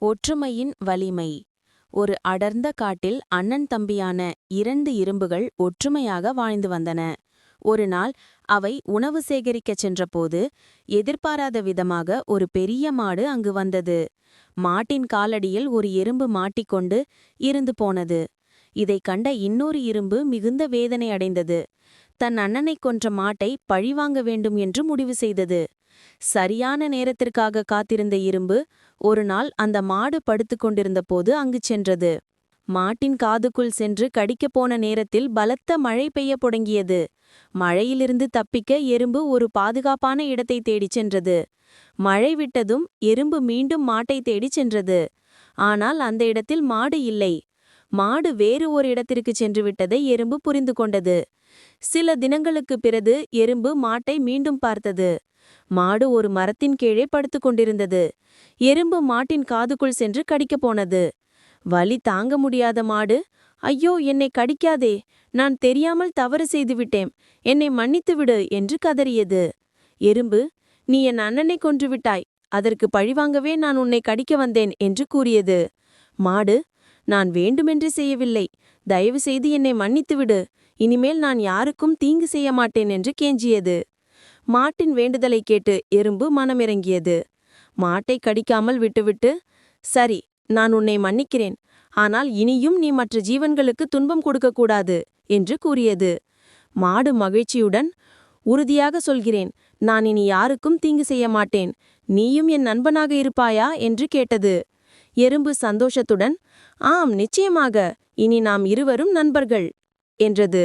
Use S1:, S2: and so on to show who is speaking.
S1: ஒற்றுமையின் வலிமை. ஒரு அடர்ந்த காட்டில் அண்ணன் தம்பியான 2 இரும்புகள் ஒற்றுமையாக வாழ்ந்து வந்தன. ஒரு நாள் அவை உணவு சேகரிக்கச் சென்றபோது எதிர்பாராத விதமாக ஒரு பெரிய மாடு அங்கு வந்தது. மாட்டின் காலடியில் ஒரு எறும்பு மாட்டிக்கொண்டு இருந்து போனது. இதைக் கண்ட இன்னொரு இரும்பு மிகுந்த வேதனை அடைந்தது. தன் அண்ணனைக் கொன்ற மாட்டை பழிவாங்க வேண்டும் என்று முடிவு செய்தது. சரியான நேரத்திற்காக காத்திருந்த இரும்பு ஒரு நாள் அந்த மாடு படுத்துக் கொண்டிருந்த போது அங்கு சென்றது. மாட்டின் காதுக்குள் சென்று கடிக்கப் போன நேரத்தில் பலத்த மழை பெய்யத் தொடங்கியது. மழையிலிருந்து தப்பிக்க எறும்பு ஒரு பாதுகாப்பான இடத்தை தேடிச் சென்றது. மழை விட்டதும் எறும்பு மீண்டும் மாட்டை தேடிச் சென்றது. ஆனால் அந்த இடத்தில் மாடு இல்லை. மாடு வேறு ஒரு இடத்திற்கு சென்று விட்டதை எறும்பு புரிந்து கொண்டது. சில தினங்களுக்குப் பிறகு எறும்பு மாட்டை மீண்டும் பார்த்தது. மாடு ஒரு மரத்தின் கீழே படுத்துக் கொண்டிருந்தது. எறும்பு மாட்டின் காதுக்குள் சென்று கடிக்கப் போனது. வலி தாங்க முடியாத மாடு, ஐயோ, என்னை கடிக்காதே, நான் தெரியாமல் தவறு செய்துவிட்டேன், என்னை மன்னித்துவிடு என்று கதறியது. எறும்பு, நீ என் அண்ணனை கொன்றுவிட்டாய், அதற்கு பழிவாங்கவே நான் உன்னை கடிக்க வந்தேன் என்று கூறியது. மாடு, நான் வேண்டுமென்று செய்யவில்லை, தயவு செய்து என்னை மன்னித்துவிடு, இனிமேல் நான் யாருக்கும் தீங்கு செய்ய மாட்டேன் என்று கெஞ்சியது. மாட்டின் வேண்டுதலை கேட்டு எறும்பு மனமிறங்கியது. மாட்டை கடிக்காமல் விட்டுவிட்டு, சரி, நான் உன்னை மன்னிக்கிறேன், ஆனால் இனியும் நீ மற்ற ஜீவன்களுக்கு துன்பம் கொடுக்கக்கூடாது என்று கூறியது. மாடு மகிழ்ச்சியுடன், உறுதியாக சொல்கிறேன், நான் இனி யாருக்கும் தீங்கு செய்ய மாட்டேன், நீயும் என் நண்பனாக இருப்பாயா என்று கேட்டது. எறும்பு சந்தோஷத்துடன், ஆம், நிச்சயமாக, இனி நாம் இருவரும் நண்பர்கள் என்றது.